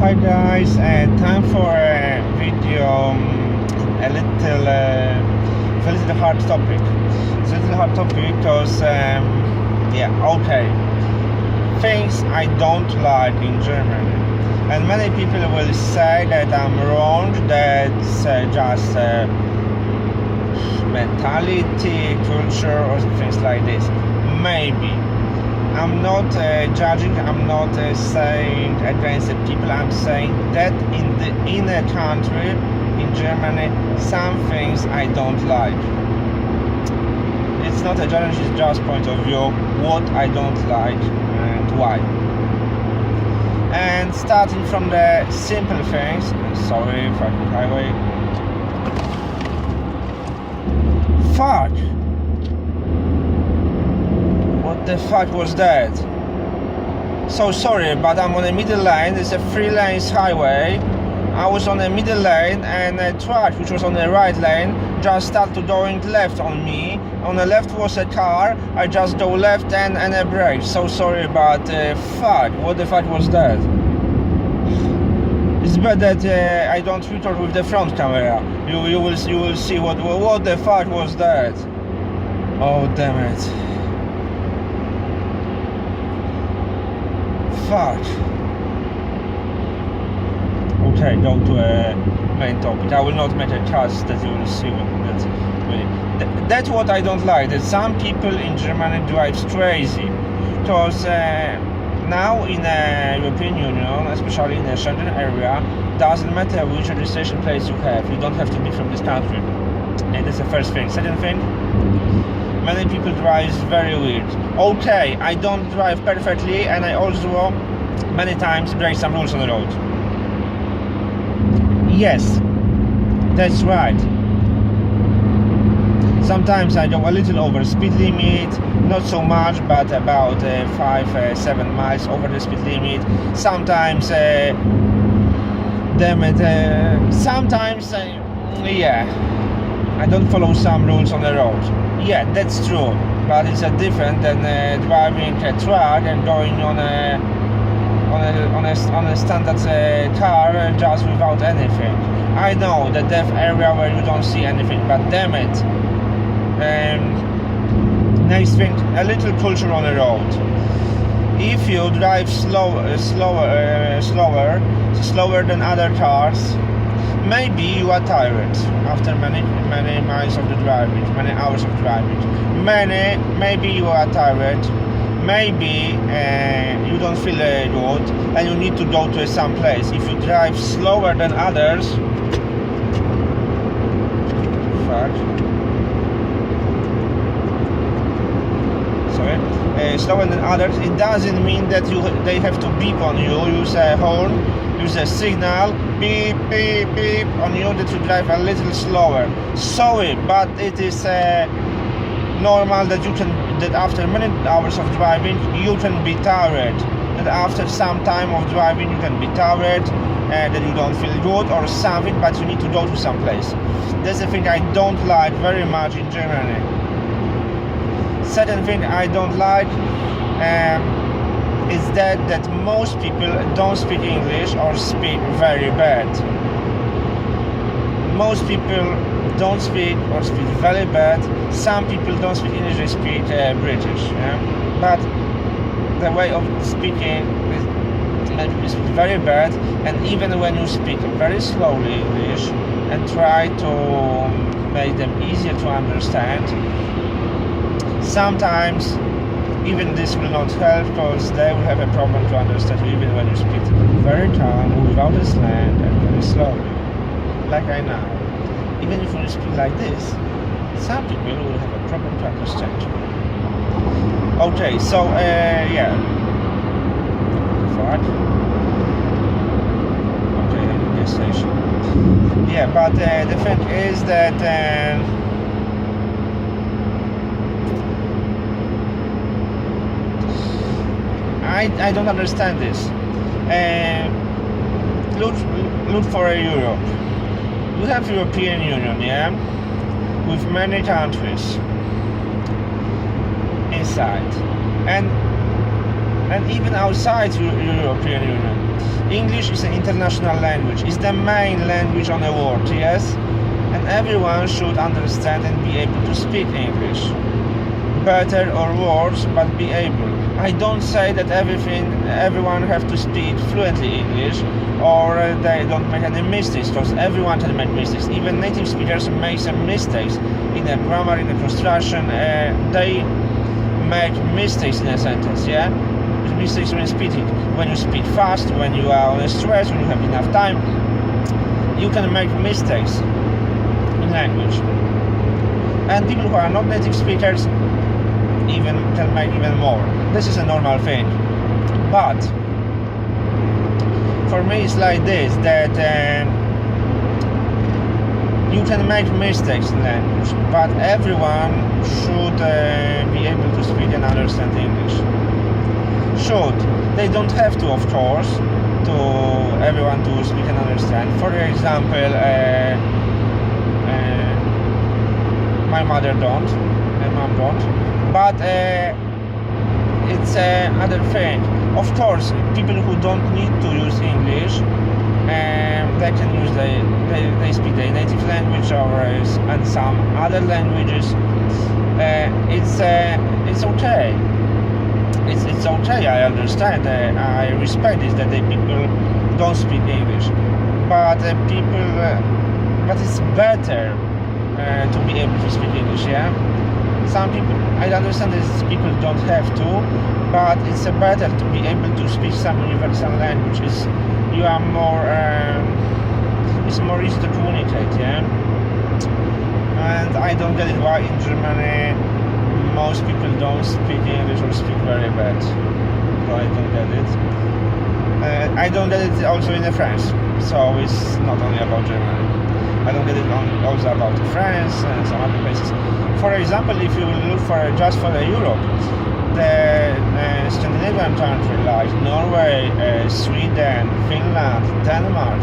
Hi guys, time for a video, a little hard topic. It's a little hard topic because, okay, things I don't like in Germany. And many people will say that I'm wrong, that's just mentality, culture, or things like this. Maybe. I'm not judging, I'm not saying against the people, I'm saying that in a country, in Germany, some things I don't like. It's not a challenge, it's just point of view, what I don't like and why. And starting from the simple things, sorry, fucking highway. Fuck! What the fuck was that? So sorry, but I'm on a middle lane. It's a 3 lanes highway. I was on a middle lane and a truck which was on the right lane just started going left on me. On the left was a car. I just go left and a brake. So sorry, but fuck, what the fuck was that? It's better that I don't record with the front camera. You will see what the fuck was that? Oh damn it. Fuck. Okay, go to a main topic. I will not make a cut that you will see. That's what I don't like. That some people in Germany drives crazy. Because now in the European Union, especially in the Schengen area, doesn't matter which registration place you have. You don't have to be from this country. And that's the first thing. Second thing, many people drive very weird. Okay, I don't drive perfectly and I also many times break some rules on the road. Yes, that's right. Sometimes I go a little over speed limit, not so much, but about 5-7 miles over the speed limit. Sometimes, sometimes, I don't follow some rules on the road. Yeah, that's true, but it's different than driving a truck and going on a standard car just without anything. I know the deaf area where you don't see anything, but damn it. Next thing, a little culture on the road. If you drive slower than other cars, maybe you are tired after many miles of the driving, many hours of driving. Maybe you are tired. Maybe you don't feel good and you need to go to some place. If you drive slower than others, slower than others, it doesn't mean that they have to beep on you, use a horn, use a signal, beep, beep, beep on you that you drive a little slower. Sorry, but it is normal that that after many hours of driving you can be tired. That after some time of driving you can be tired, that you don't feel good or something, but you need to go to some place. That's the thing I don't like very much in Germany. Second thing I don't like is that most people don't speak English or speak very bad. Most people don't speak or speak very bad. Some people don't speak English, they speak British. But the way of speaking is very bad, and even when you speak very slowly English and try to make them easier to understand, sometimes even this will not help because they will have a problem to understand you even when you speak very calm, without a slant and very slowly, like I now. Even if you speak like this, some people will have a problem to understand you. Okay, so fuck. Okay, gas station. Yeah, but the thing is that I don't understand this. Look for Europe. We have European Union, yeah, with many countries inside, and even outside European Union. English is an international language. It's the main language on the world, yes? And everyone should understand and be able to speak English. Better or worse, but be able. I don't say that everyone have to speak fluently English, or they don't make any mistakes, because everyone can make mistakes. Even native speakers make some mistakes in the grammar, in the construction. They make mistakes in a sentence, yeah? Mistakes when speaking. When you speak fast, when you are on a stress, when you have enough time, you can make mistakes in language. And people who are not native speakers even can make even more. This is a normal thing. But for me it's like this, that you can make mistakes in language, but everyone should be able to speak and understand English. Should. They don't have to, of course, to everyone to speak and understand. For example, my mother don't, my mom don't, but it's another thing. Of course, people who don't need to use English, they can use they speak their native language or and some other languages. It's okay. It's okay. I understand. I respect it that the people don't speak English, but but it's better to be able to speak English. Yeah. Some people, I understand that people don't have to, but it's better to be able to speak some universal languages. You are more, it's more easy to communicate, yeah? And I don't get it why in Germany most people don't speak English or speak very bad. So I don't get it. I don't get it also in France, so it's not only about Germany. I don't get it also about France and some other places. For example, if you look for just for Europe, the Scandinavian countries like Norway, Sweden, Finland, Denmark,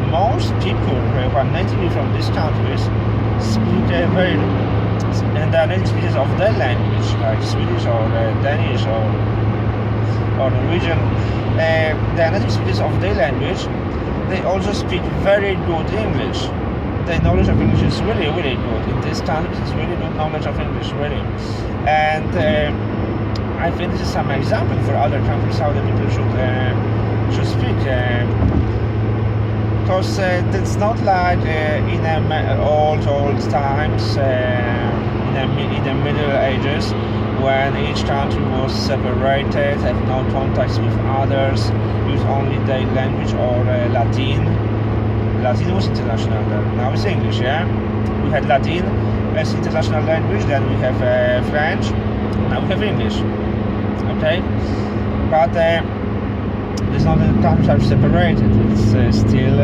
most people who are natively from these countries speak very, and they are native speakers of their language, like Swedish or Danish or Norwegian. They are native speakers of their language. They also speak very good English. The knowledge of English is really, really good. In this country, it's really good knowledge of English, really. And I think this is some example for other countries how the people should speak. Because it's not like in the old times, in the Middle Ages, when each country was separated, had no contacts with others, used only their language or Latin. Latin was international then. Now it's English, yeah? We had Latin as international language, then we have French, now we have English. Okay? But there's not the countries are separated. It's still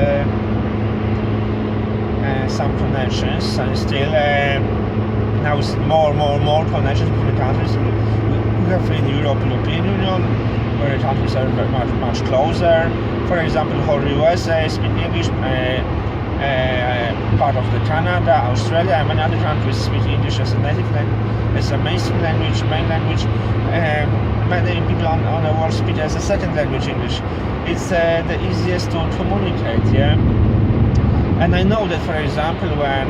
some connections, and still now it's more connections between the countries. We have in European Union, where the countries are very much closer. For example, whole USA speak English, part of the Canada, Australia, and many other countries speak English as a native language, as a mainstream language, main language. Many people on the world speak as a second language English. It's the easiest to communicate, yeah. And I know that, for example, when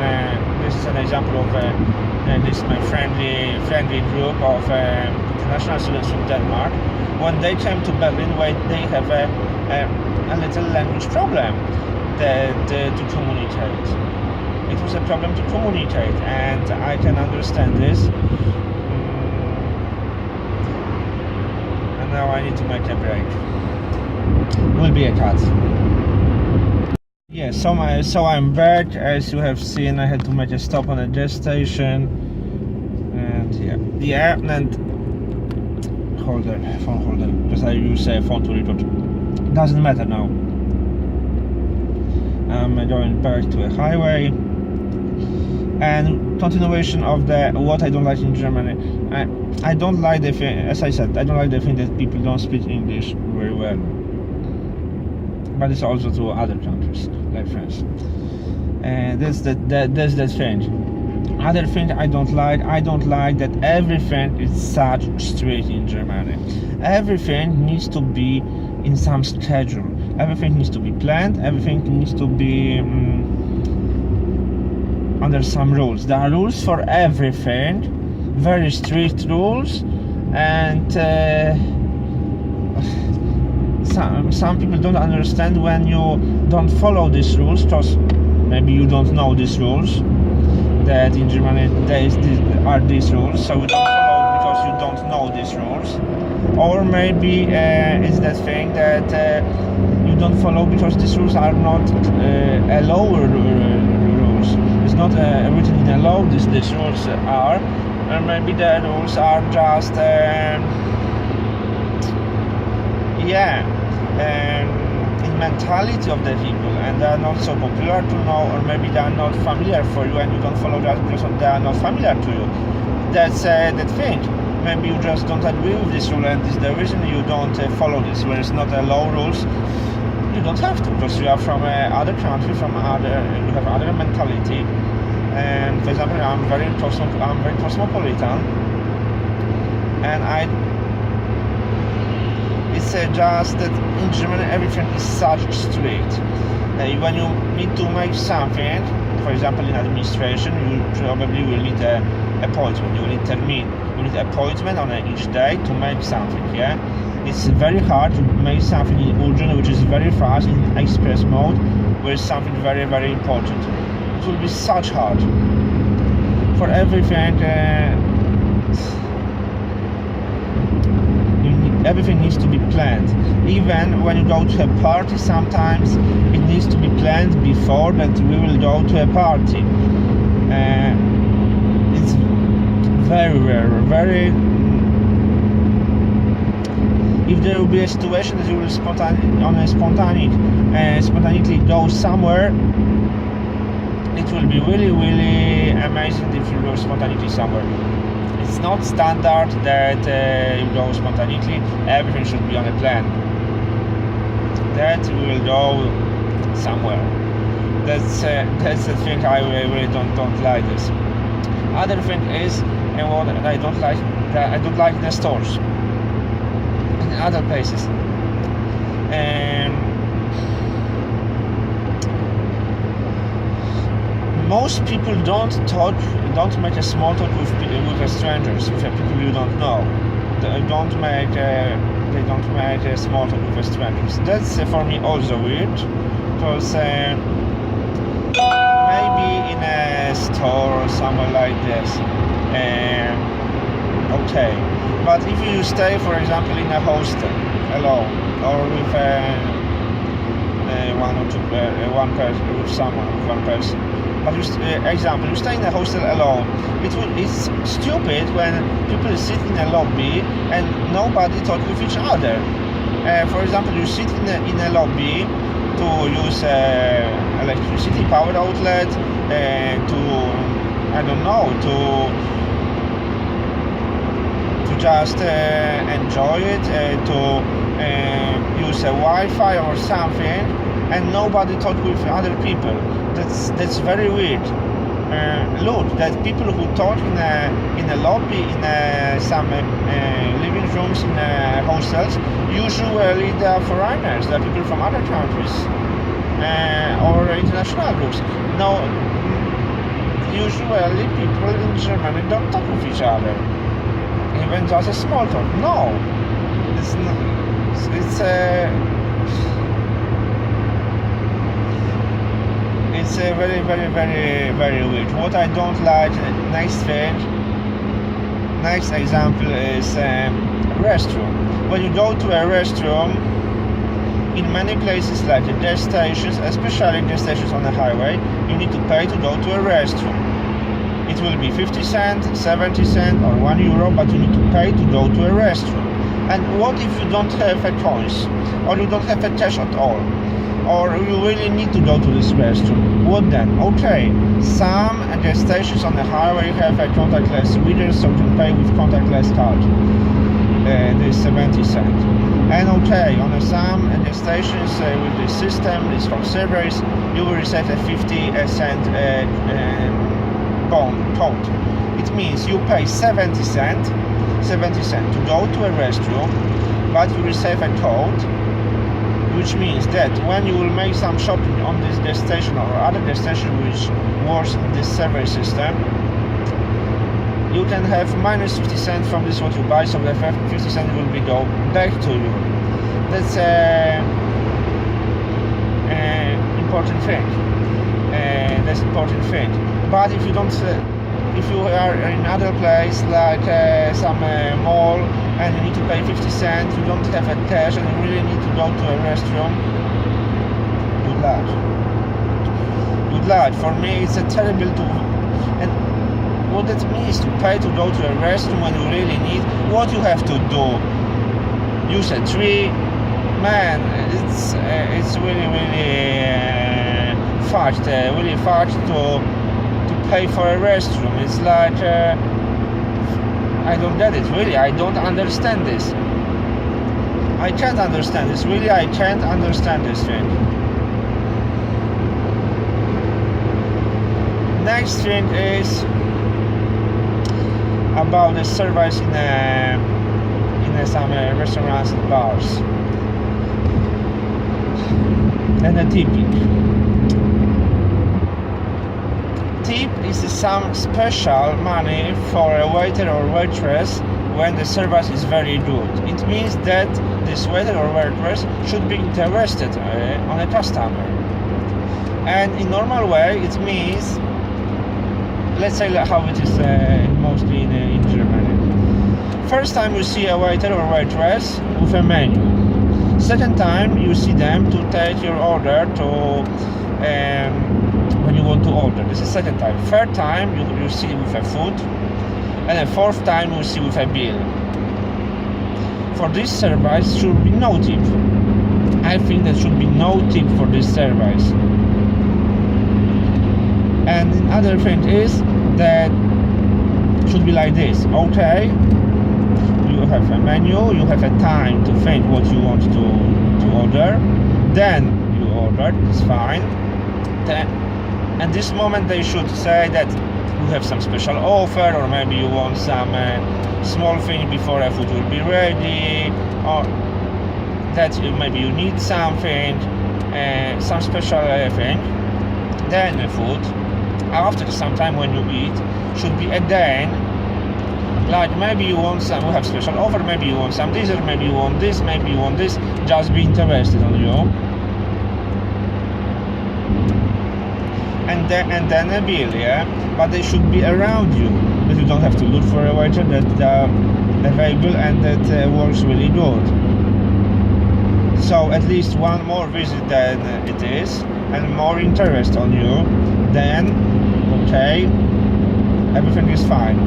this is an example of this my friendly group of international students from Denmark, when they came to Berlin, where they have a little language problem to communicate. It was a problem to communicate, and I can understand this. And now I need to make a break. Will be a cut. Yeah, so I'm back. As you have seen, I had to make a stop on a gas station, and and phone holder, because I use a phone to record. Doesn't matter now. I'm going back to a highway, and continuation of the what I don't like in Germany. I don't like the thing, as I said, I don't like the thing that people don't speak English very well. But it's also to other countries like France. And that's the thing. Other thing I don't like that everything is such strict in Germany. Everything needs to be in some schedule. Everything needs to be planned, everything needs to be under some rules. There are rules for everything, very strict rules, and some people don't understand when you don't follow these rules, because maybe you don't know these rules, that in Germany there are these rules, so you don't follow because you don't know these rules. Or maybe it's that thing that you don't follow because these rules are not a law rules. It's not written in a law. These rules are, or maybe the rules are just in mentality of the people, and they are not so popular to know, or maybe they are not familiar for you, and you don't follow just because they are not familiar to you. That's that thing. Maybe you just don't agree with this rule, and this is the reason you don't follow this. Where it's not a law rules, you don't have to, because you are from other country, you have other mentality. And for example, I'm very cosmopolitan, and it's just that in Germany everything is such strict. When you need to make something, for example in administration, you probably will need an appointment, you will need termin. You need appointment on each day to make something, yeah? It's very hard to make something in urgent, which is very fast, in express mode, where it's something very, very important. It will be such hard. For everything, everything needs to be planned. Even when you go to a party, sometimes it needs to be planned before that we will go to a party. It's very rare, very. If there will be a situation that you will spontaneously go somewhere, it will be really, really amazing if you go spontaneously somewhere. It's not standard that you go spontaneously. Everything should be on a plan. That we will go somewhere. That's the thing I really don't like this. Other thing is, and what I don't like the stores in other places. Most people don't make a small talk with strangers, with people you don't know. They don't make a small talk with strangers. That's for me also weird, because maybe in a store or somewhere like this, okay. But if you stay, for example, in a hostel alone, or with one person. But you stay in a hostel alone. It's stupid when people sit in a lobby and nobody talk with each other. For example, you sit in a lobby to use electricity, power outlet, to just enjoy it, to use a Wi-Fi or something, and nobody talk with other people. That's very weird. Look, that people who talk in a lobby, in some living rooms in hostels, usually they are foreigners, they are people from other countries or international groups. No, usually people in Germany don't talk with each other, even just a small talk. No, it's very, very, very, very weird. What I don't like, next example is restroom. When you go to a restroom, in many places like the gas stations, especially gas stations on the highway, you need to pay to go to a restroom. It will be 50 cents, 70 cents or €1, but you need to pay to go to a restroom. And what if you don't have a coins, or you don't have a cash at all, or you really need to go to this restroom? What then? Okay, some gas stations on the highway have a contactless reader, so you can pay with contactless card. This 70 cents. And okay, on some gas stations with this system, this for servers, you will receive a 50 cent code. It means you pay 70 cents to go to a restroom, but you receive a code which means that when you will make some shopping on this destination or other destination which works in this survey system, you can have minus 50 cents from this what you buy, so the 50 cents will be go back to you. That's important thing. That's important thing. But if you don't, if you are in other place like some mall and you need to pay 50 cents, you don't have a cash and you really need to go to a restroom, good luck. Good luck. For me, it's a terrible and what that means to pay to go to a restroom when you really need. What you have to do? Use a tree. Man, it's really fast. Really fast to pay for a restroom. It's like I don't get it. Really, I don't understand this. I can't understand this. Really, I can't understand this thing. Next thing is about the service in some restaurants and bars and a tipping. Tip is some special money for a waiter or waitress when the service is very good. It means that this waiter or waitress should be interested on a customer. And in normal way, it means, let's say how it is mostly in Germany. First time you see a waiter or waitress with a menu. Second time you see them to take your order to when you want to order. This is second time. Third time you see with a food, and the fourth time you see with a bill. For this service should be no tip. I think there should be no tip for this service. And another thing is that should be like this. Okay, you have a menu, you have a time to think what you want to order, then you order, it's fine. Then, at this moment they should say that you have some special offer, or maybe you want some small thing before a food will be ready, or that maybe you need something, some special thing. Then the food, after some time when you eat, should be again, like maybe you want some, we have special offer, maybe you want some dessert, maybe you want this, maybe you want this, just be interested on you. And then a bill, yeah? But they should be around you, that you don't have to look for a waiter, that they are available and that works really good. So at least one more visit than it is, and more interest on you, then okay, everything is fine.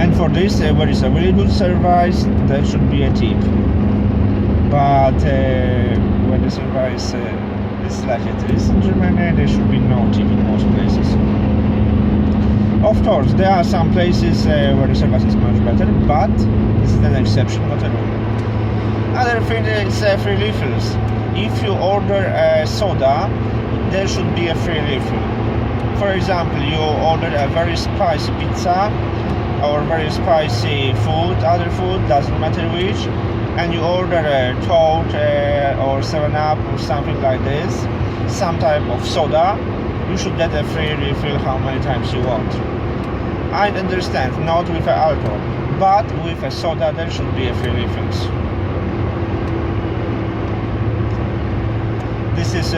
And for this, where is a really good service, there should be a tip. But when the service is like it is in Germany, there should be no tip in most places. Of course, there are some places where the service is much better, but this is an exception, not a rule. Other thing is free refills. If you order a soda, there should be a free refill. For example, you order a very spicy pizza or very spicy food, other food, doesn't matter which, and you order a Coke or 7-Up or something like this, some type of soda, you should get a free refill how many times you want. I understand, not with alcohol, but with a soda there should be a free refills. This is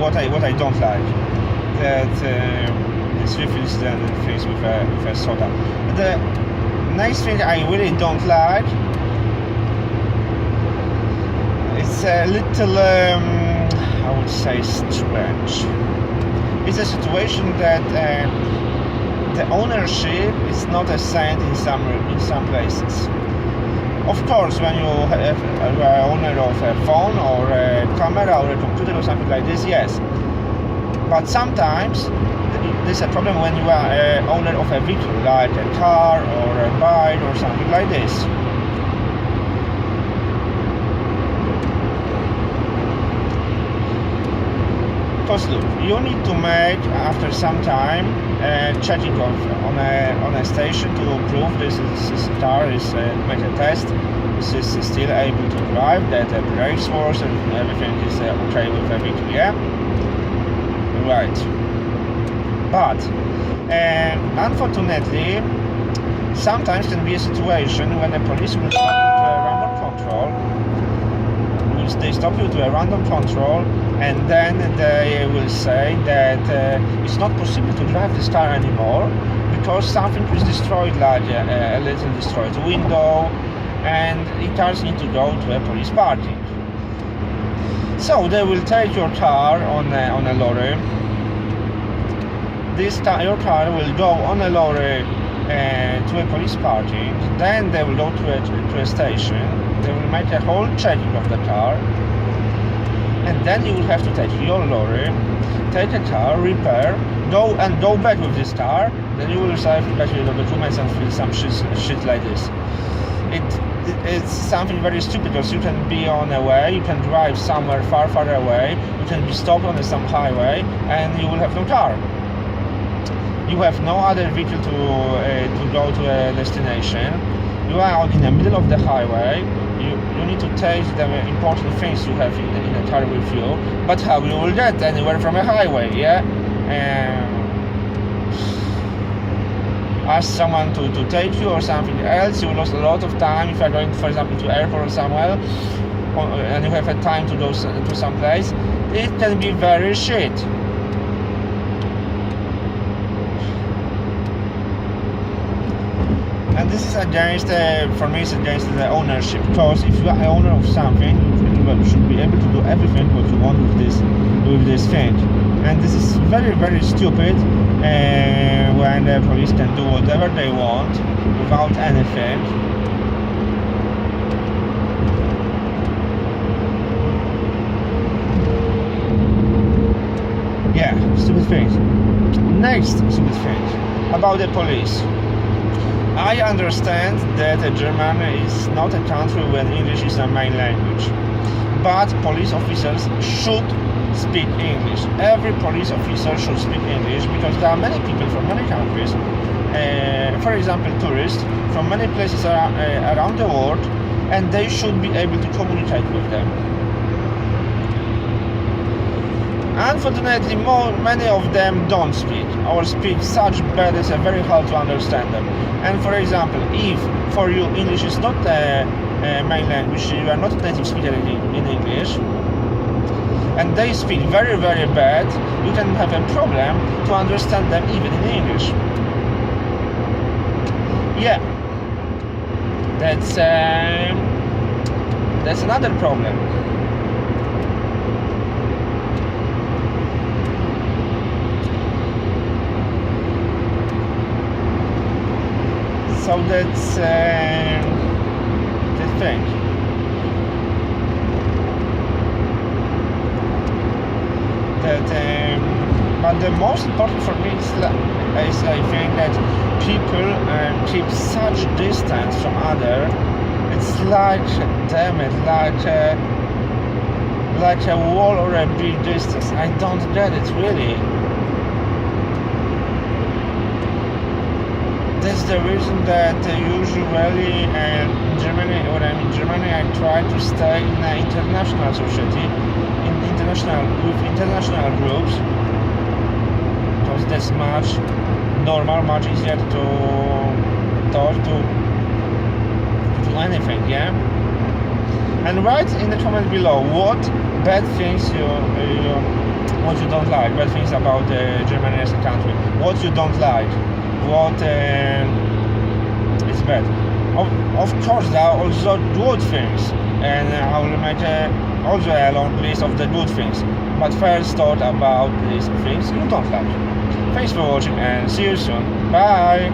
what I don't like, that this refills the things with a soda. The next thing I really don't like, it's a little I would say strange. It's a situation that the ownership is not assigned in some places. Of course, when you are owner of a phone or a camera or a computer or something like this, yes. But sometimes there's a problem when you are owner of a vehicle, like a car or a bike or something like this. Because look, you need to make after some time checking on a station to prove this car is make a test is still able to drive, that the brakes works and everything is okay with everything, yeah? Right. But unfortunately, sometimes can be a situation when the police will stop you to a random control. They stop you to a random control, and then they will say that it's not possible to drive this car anymore because something is destroyed, like a little destroyed window, and the cars need to go to a police parking. So they will take your car on a lorry. Your car will go on a lorry to a police parking. Then they will go to a station. They will make a whole checking of the car, and then you will have to take your lorry, take a car, repair, go back with this car. Then you will receive back your documents and fill some shit like this. It's something very stupid, because you can be on a way, you can drive somewhere far away, you can be stopped on some highway, and you will have no car. You have no other vehicle to go to a destination. You are out in the middle of the highway. You need to take the important things you have in a car with you. But how you will get anywhere from a highway? Yeah. Ask someone to take you or something else. You lost a lot of time if you are going, for example, to airport or somewhere, and you have a time to go to some place. It can be very shit. And this is against, for me, it's against the ownership. Because if you are an owner of something, you should be able to do everything what you want with this thing. And this is very stupid when the police can do whatever they want without anything. Yeah, stupid things. Next stupid thing about the police. I understand that Germany is not a country where English is a main language, but police officers should speak English. Every police officer should speak English, because there are many people from many countries, for example tourists from many places around the world, and they should be able to communicate with them. Unfortunately, many of them don't speak, or speak such bad it's very hard to understand them. And for example, if for you English is not a main language, you are not a native speaker in English, and they speak very bad, you can have a problem to understand them even in English. Yeah, that's another problem. So that's the thing. But the most important for me is I think that people keep such distance from other. It's like, damn it, like a wall or a big distance. I don't get it, really. That's the reason that usually in Germany, when I'm in Germany, I try to stay in an international society, with international groups, because that's much normal, much easier to talk to anything, yeah? And write in the comment below what bad things what you don't like, bad things about Germany as a country, what you don't like, what is bad. Of course, there are also good things, and I will make also a long list of the good things. But first, thought about these things you don't like. Thanks for watching, and see you soon. Bye.